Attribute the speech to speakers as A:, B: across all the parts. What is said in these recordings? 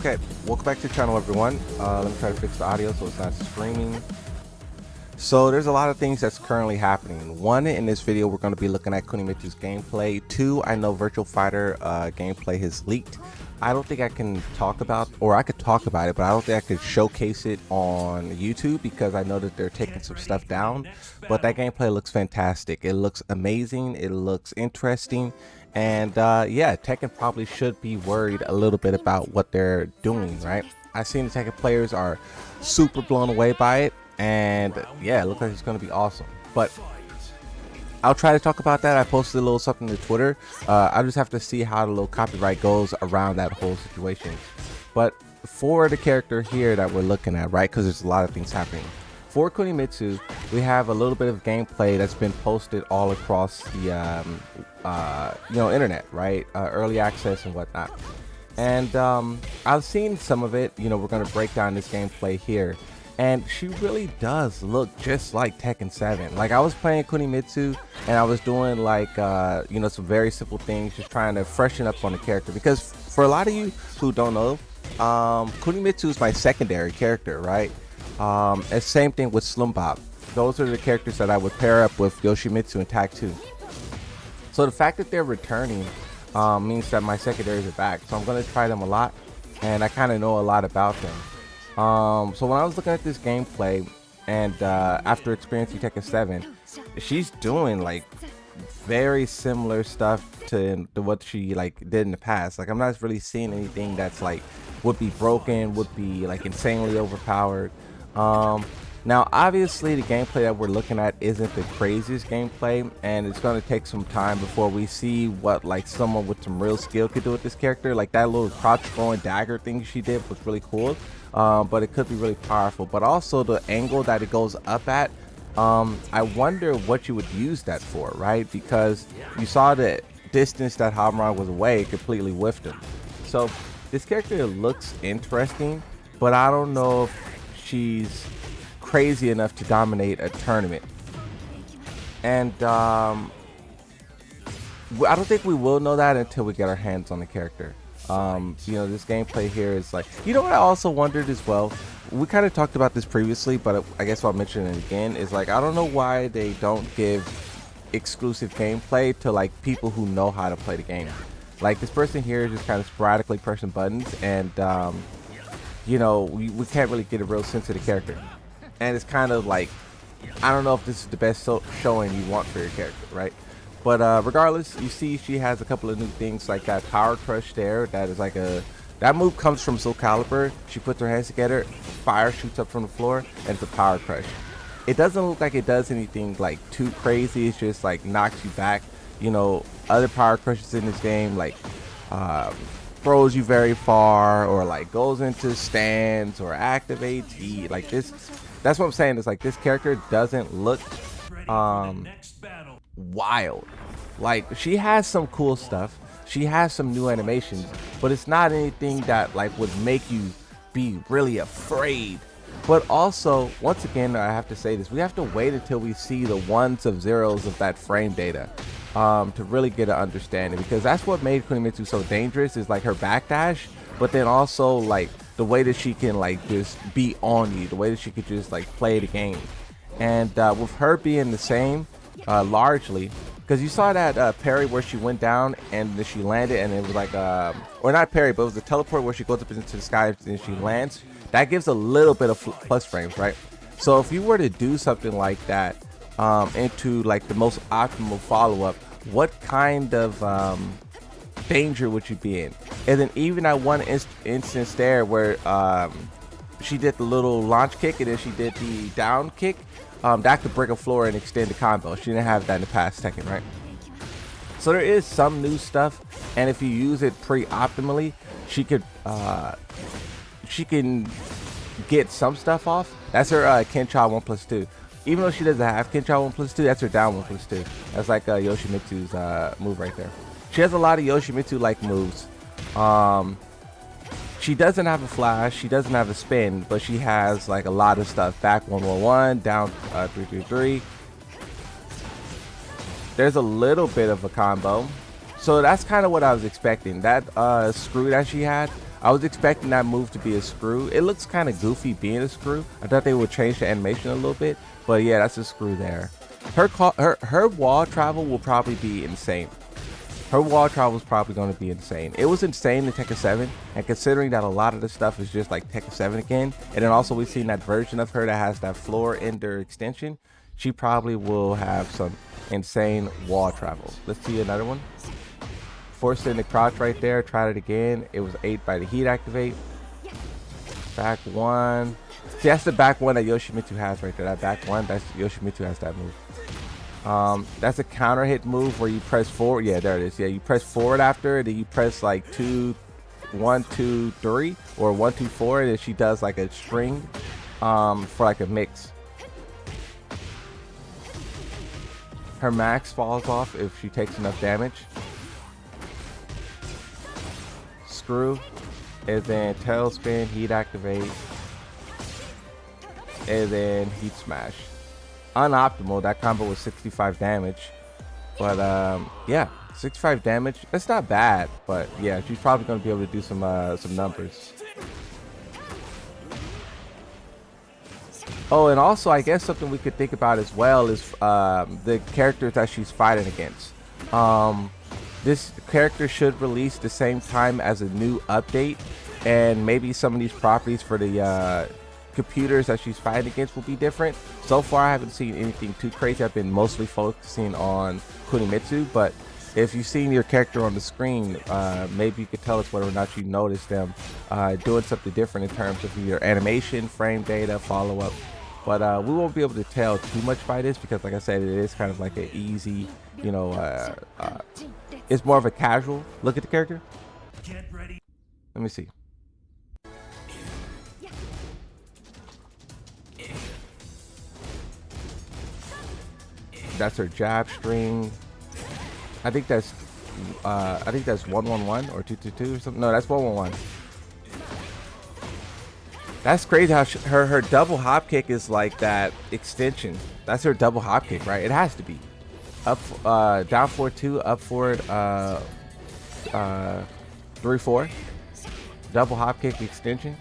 A: Okay, welcome back to the channel, everyone. Let me try to fix the audio so it's not screaming. So there's a lot of things that's currently happening. One, in this video we're going to be looking at Kunimitsu's gameplay. Two, I know Virtual Fighter gameplay has leaked. I don't think I can talk about, or I could talk about it, but I don't think I could showcase it on YouTube because I know that they're taking some stuff down. But that gameplay looks fantastic. It looks amazing. It looks interesting. And yeah, Tekken probably should be worried a little bit about what they're doing, right? I've seen the Tekken players are super blown away by it. And yeah, it looks like it's going to be awesome. But I'll try to talk about that. I posted a little something to Twitter. I just have to see how the little copyright goes around that whole situation. But for the character here that we're looking at, right, because there's a lot of things happening. For Kunimitsu, we have a little bit of gameplay that's been posted all across the internet, right? Early access and whatnot. And I've seen some of it. We're going to break down this gameplay here. And she really does look just like Tekken 7. Like, I was playing Kunimitsu and I was doing like, some very simple things, just trying to freshen up on the character. Because for a lot of you who don't know, Kunimitsu is my secondary character, right? And same thing with Slim Bob. Those are the characters that I would pair up with Yoshimitsu and Tag 2. So the fact that they're returning means that my secondaries are back. So I'm going to try them a lot. And I kind of know a lot about them. So when I was looking at this gameplay and after experiencing Tekken 7, she's doing like very similar stuff to what she like did in the past. Like, I'm not really seeing anything that's like would be broken, would be like insanely overpowered. Now obviously the gameplay that we're looking at isn't the craziest gameplay, and it's going to take some time before we see what like someone with some real skill could do with this character. Like, that little crouch throwing dagger thing she did was really cool. But it could be really powerful. But also the angle that it goes up at, I wonder what you would use that for, right? Because you saw the distance that Hamran was away, it completely whiffed him. So this character looks interesting, but I don't know if she's crazy enough to dominate a tournament. And I don't think we will know that until we get our hands on the character. This gameplay here is like, what I also wondered as well, we kind of talked about this previously, but I guess I'll mention it again, is like, I don't know why they don't give exclusive gameplay to like people who know how to play the game. Like, this person here is just kind of sporadically pressing buttons, and we can't really get a real sense of the character. And it's kind of like, I don't know if this is the best showing you want for your character, right? But regardless, you see she has a couple of new things, like that power crush there. That is like that move comes from Soul Calibur. She puts her hands together, fire shoots up from the floor, and it's a power crush. It doesn't look like it does anything like too crazy. It's just like knocks you back. Other power crushes in this game like throws you very far, or like goes into stands, or activates E. Like this. That's what I'm saying. Is like, this character doesn't look wild. Like, she has some cool stuff, she has some new animations, but it's not anything that like would make you be really afraid. But also, once again, I have to say this, we have to wait until we see the ones of zeros of that frame data to really get an understanding, because that's what made Kunimitsu so dangerous, is like her backdash, but then also like the way that she can like just be on you, the way that she could just like play the game. And with her being the same, largely, because you saw that parry where she went down and then she landed, and it was like or not parry, but it was the teleport where she goes up into the sky and she lands. That gives a little bit of plus frames, right? So if you were to do something like that into like the most optimal follow-up, what kind of danger would you be in? And then even at one instance there where she did the little launch kick and then she did the down kick, that could break a floor and extend the combo. She didn't have that in the past Tekken, right? So there is some new stuff, and if you use it pre-optimally, she can get some stuff off. That's her Kencha 1+2. Even though she doesn't have Kencha 1+2, that's her down 1+2. That's like Yoshimitsu's move right there. She has a lot of Yoshimitsu like moves. She doesn't have a flash, she doesn't have a spin, but she has like a lot of stuff. Back 111, down 333. There's a little bit of a combo. So that's kind of what I was expecting. That screw that she had, I was expecting that move to be a screw. It looks kind of goofy being a screw. I thought they would change the animation a little bit, but yeah, that's a screw there. Her wall travel will probably be insane. Her wall travel is probably going to be insane. It was insane in Tekken 7, and considering that a lot of the stuff is just like Tekken 7 again, and then also we've seen that version of her that has that floor ender extension, she probably will have some insane wall travel. Let's see another one. Forced in the crouch right there. Tried it again. It was 8 by the heat activate. Back one. See, that's the back one that Yoshimitsu has right there. That back one, that's Yoshimitsu has that move. That's a counter hit move where you press forward. Yeah, there it is. Yeah, you press forward after, then you press like 1, 2, 3, or 1, 2, 4, and then she does like a string for like a mix. Her max falls off if she takes enough damage. Screw, and then tailspin, heat activate, and then heat smash. Unoptimal. That combo was 65 damage, but yeah, 65 damage. That's not bad, but yeah, she's probably going to be able to do some numbers. Oh, and also I guess something we could think about as well is the characters that she's fighting against. This character should release the same time as a new update, and maybe some of these properties for the computers that she's fighting against will be different. So far I haven't seen anything too crazy. I've been mostly focusing on Kunimitsu, but if you've seen your character on the screen, maybe you could tell us whether or not you noticed them doing something different in terms of either animation, frame data, follow-up. But we won't be able to tell too much by this because, like I said, it is kind of like an easy, you know, it's more of a casual look at the character. Let me see. That's her jab string. I think that's 111 or 222 or something. No, that's 111. That's crazy how her double hop kick is like that extension. That's her double hop kick, right? It has to be. Up, down forward 2, up forward 3, 4. Double hop kick extension.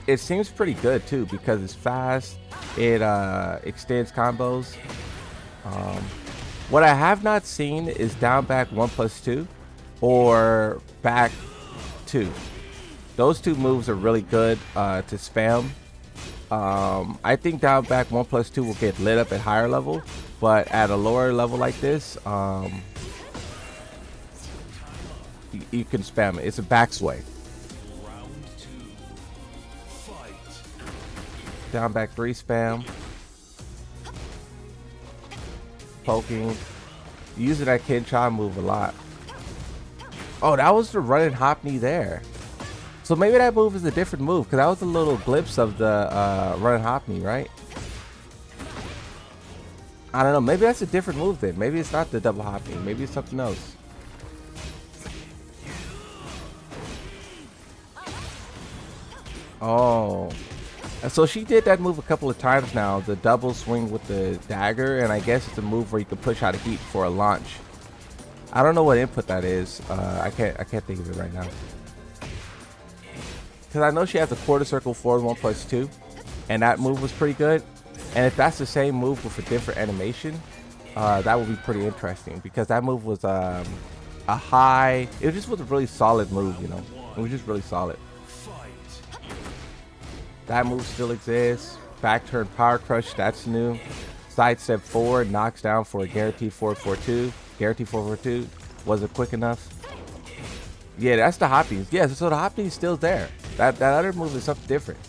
A: It seems pretty good too because it's fast. It extends combos. What I have not seen is down back 1+2 or back 2. Those two moves are really good to spam. I think down back 1+2 will get lit up at higher level, but at a lower level like this, you can spam it. It's a back sway. Down back 3 spam. Poking. Using that Ken-Cha move a lot. Oh, that was the running hop knee there. So maybe that move is a different move because that was a little glimpse of the running hop knee, right? I don't know. Maybe that's a different move then. Maybe it's not the double hop knee. Maybe it's something else. Oh. So she did that move a couple of times now, the double swing with the dagger, and I guess it's a move where you can push out a heat for a launch. I don't know what input that is. I can't think of it right now. Because I know she has a quarter circle forward 1+2, and that move was pretty good. And if that's the same move with a different animation, that would be pretty interesting because that move was a high. It just was a really solid move, you know. It was just really solid. That move still exists. Back turn power crush, that's new. Side step forward, knocks down for a guaranteed 4-4-2. Guaranteed 4-4-2. Was it quick enough? Yeah, that's the hop knees. Yeah, so the hop knees still there. That other move is something different.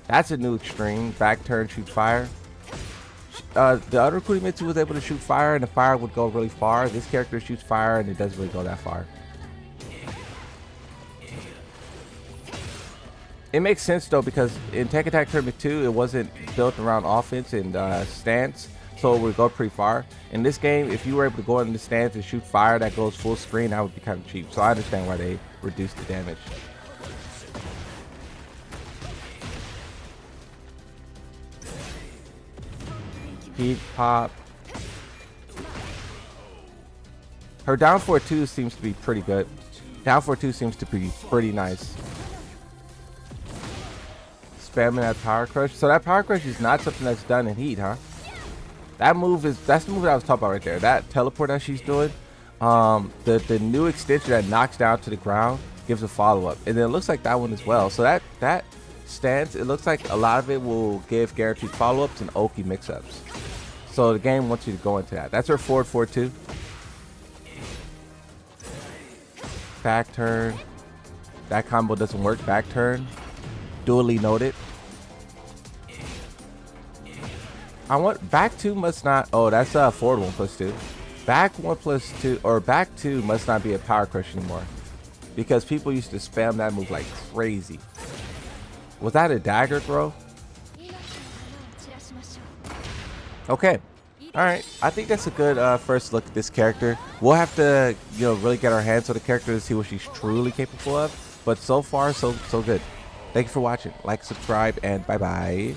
A: That's a new extreme. Back turn, shoot fire. The other Kunimitsu was able to shoot fire and the fire would go really far. This character shoots fire and it doesn't really go that far. It makes sense though because in Tekken Tag Tournament 2 it wasn't built around offense and stance, so it would go pretty far. In this game, if you were able to go in the stance and shoot fire that goes full screen, that would be kind of cheap. So I understand why they reduced the damage. Heat pop. Her down 4-2 seems to be pretty good. Down for 2 seems to be pretty nice. Spamming that power crush. So that power crush is not something that's done in heat, huh? That's the move that I was talking about right there. That teleport that she's doing. The new extension that knocks down to the ground gives a follow-up. And then it looks like that one as well. So that stance, it looks like a lot of it will give guaranteed follow-ups and Oki mix-ups. So the game wants you to go into that. That's her forward 4-2. Back turn. That combo doesn't work. Back turn. Duly noted. I want back 2 must not. Oh, that's forward 1+2. Back 1+2 or back 2 must not be a power crush anymore, because people used to spam that move like crazy. Was that a dagger throw? Okay. All right. I think that's a good first look at this character. We'll have to, really get our hands on the character to see what she's truly capable of. But so far, so good. Thank you for watching. Like, subscribe, and bye-bye.